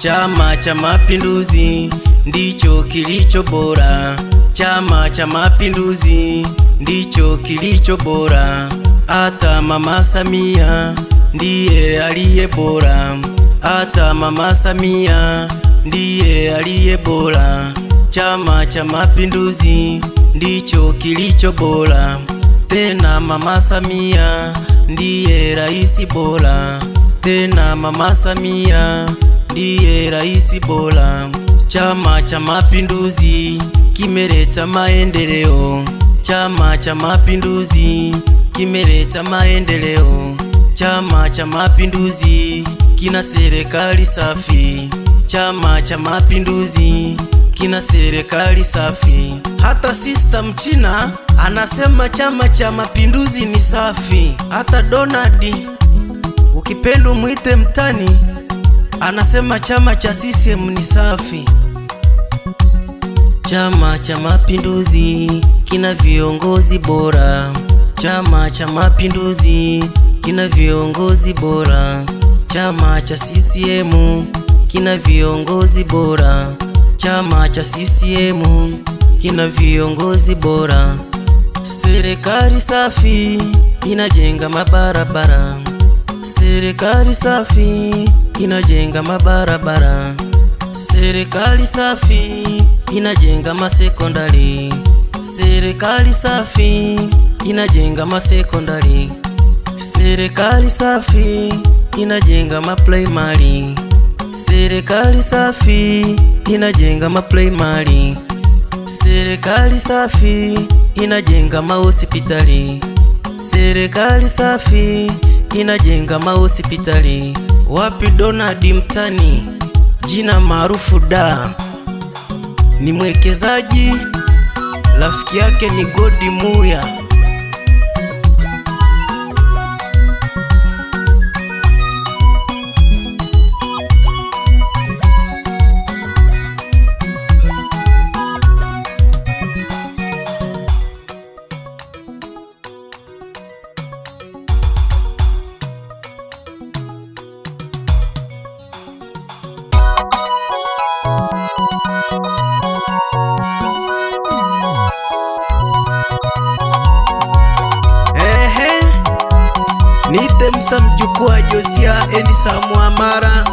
Chama cha Mapinduzi ndicho kilicho bora. Chama cha Mapinduzi ndicho kilicho bora. Hata Mama Samia ndiye aliye bora. Hata Mama Samia ndiye aliye bora. Chama cha Mapinduzi ndicho kilicho bora. Tena Mama Samia ndiye rais bora. Tena Mama Samia ndiye rais bora. Chama cha Mapinduzi kimeleta maendeleo. Chama cha Mapinduzi kimeleta maendeleo. Chama cha Mapinduzi kina serikali safi. Chama cha Mapinduzi kina serikali safi. Hata Sister Mchina anasema Chama cha Mapinduzi ni safi. Hata Donald, ukipenda muite mtani, anasema chama cha CCM ni safi. Chama cha Mapinduzi kina viongozi bora. Chama cha Mapinduzi kina viongozi bora. Chama cha CCM kina viongozi bora. Chama cha CCM kina viongozi bora. Serikali safi inajenga mabarabara. Serikali safi inajenga mabarabara. Serikali safi inajenga masekondari. Serikali safi inajenga masekondari. Serikali safi inajenga maprimary. Serikali safi inajenga maprimary. Serikali safi inajenga mahospitali. Serikali safi inajenga mahospitali. Wapi Donald mtani, jina maarufu da, ni mwekezaji, rafiki yake ni Godi Muya. Niite Msa mjukuu wa Josia endi Samwamara.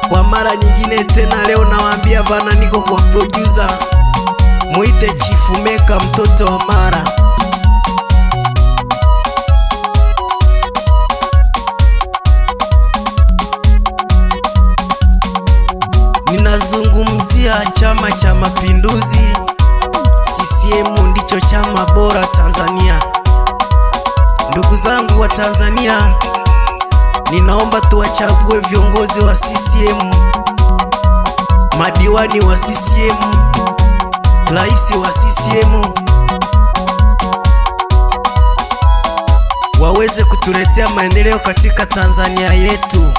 Kwa mara nyingine tena leo nawaambia bana, niko kwa producer, muite Chifu Meka mtoto wa Mara. Ninazungumzia Chama cha Mapinduzi. CCM ndicho chama bora Tanzania. Ndugu zangu wa Tanzania, ninaomba tuwachague viongozi wa CCM, madiwani wa CCM, rais wa CCM, waweze kutuletea maendeleo katika Tanzania yetu.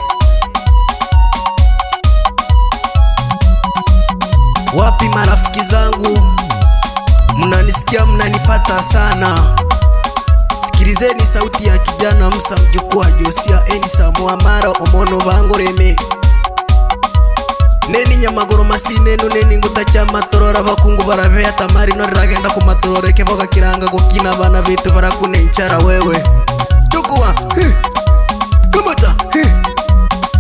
Wapi marafiki zangu, mnanisikia, mnanipata sana? Sikilizeni sauti ya kijana Msa mjukuu wa Josia endi Samwamara omono bangoreme. Neni nyamagoro masineno neni nguta cha matorora bakungu barabea tamari no ragenda ku matorore ke boga kiranga gukina bana bitu barakune icara wewe. Chukua kamata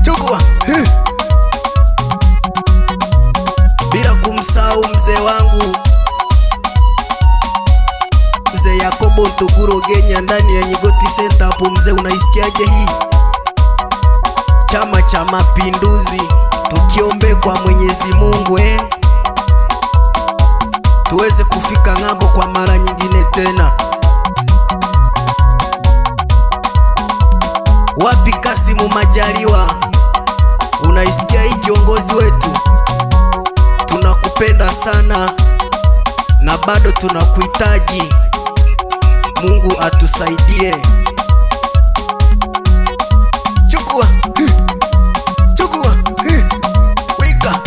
chukua bila kumsahau mzee wangu Mzee Yakobo Ntuguro Genya ndani ya Nyigoti Center. Hapo mzee, unaisikiaje hii? Chama cha Mapinduzi, tukiombe kwa Mwenyezi Mungu tuweze kufika ng'ambo kwa mara nyingine tena. Wapi Kasimu Majaliwa, unaisikia hii kiongozi wetu? Tunakupenda sana na bado tunakuhitaji. Mungu atusaidie. Chukua chukua wika.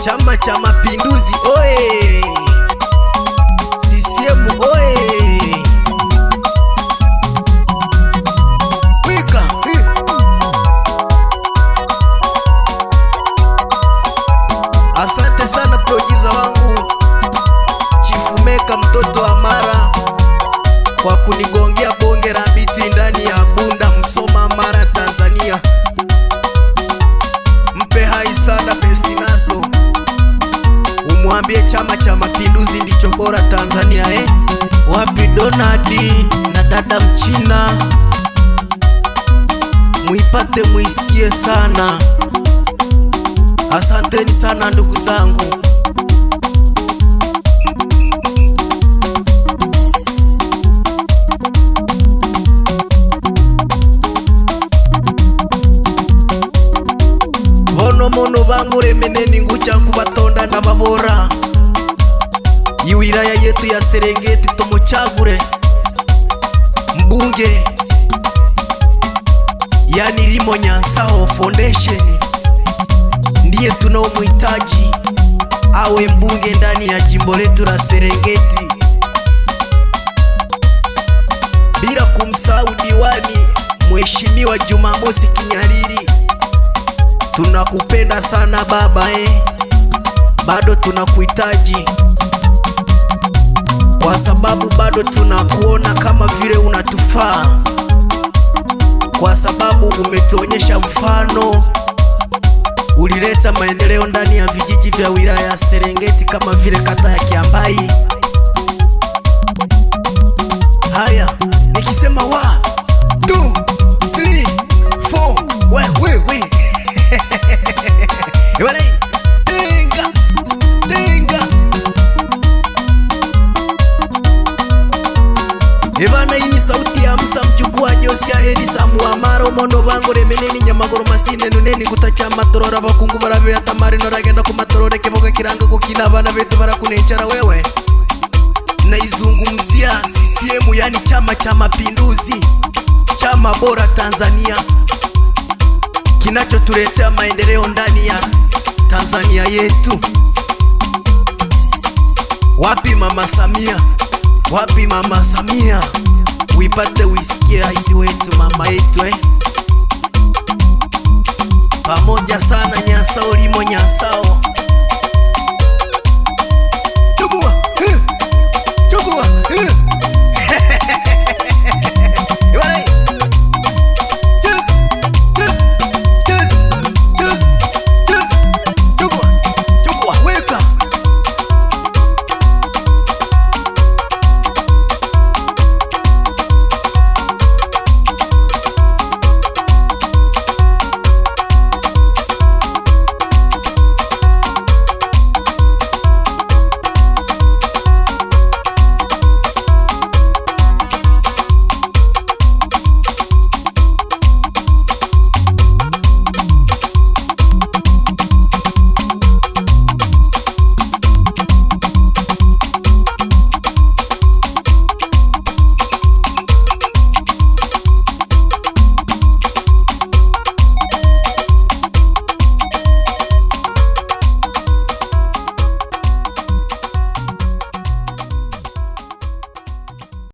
Chama cha Mapinduzi oye! CCM oye! kwa kunigongea bonge la biti ndani ya Bunda, Msoma, Mara, Tanzania. Mpe hai sana Bestinaso, umwambie Chama cha Mapinduzi ndicho bora Tanzania. Wapi Donadi na dada Mchina, muipate muisikie sana. Asanteni sana ndugu zangu. Mono bangu remeneni ngucha kubatonda na babora. Iwilaya yetu ya Serengeti tumuchagure mbunge, yani Limo Nyansao Foundation ndiye tunaomuhitaji awe mbunge ndani ya jimbo letu la Serengeti, bila kumsahau diwani Mheshimiwa Jumamosi Kinyariri. Tunakupenda sana baba bado tunakuhitaji, kwa sababu bado tunakuona kama vile unatufaa, kwa sababu umetuonyesha mfano. Ulileta maendeleo ndani ya vijiji vya wilaya ya Serengeti kama vile kata ya Kiambai. Haya, nikisema 1 2 3 4 we Ebana, hii ni sauti ya Msa mchukua Josia Hedi Samuwa Maro mono bango remeneni nyamagoro masine nuneni gutacha matorora bakungu barabe atamari noragenda ku matorore kevoga kiranga kukina abana betu barakunenchara wewe. Naizungumzia CCM, yani Chama cha Mapinduzi, chama bora Tanzania, kinachotuletea maendeleo ndani ya Tanzania yetu. Wapi Mama Samia? Wapi Mama Samia? Uipate uisikie rais wetu, mama yetu pamoja sana Nyansao, Limo Nyansao.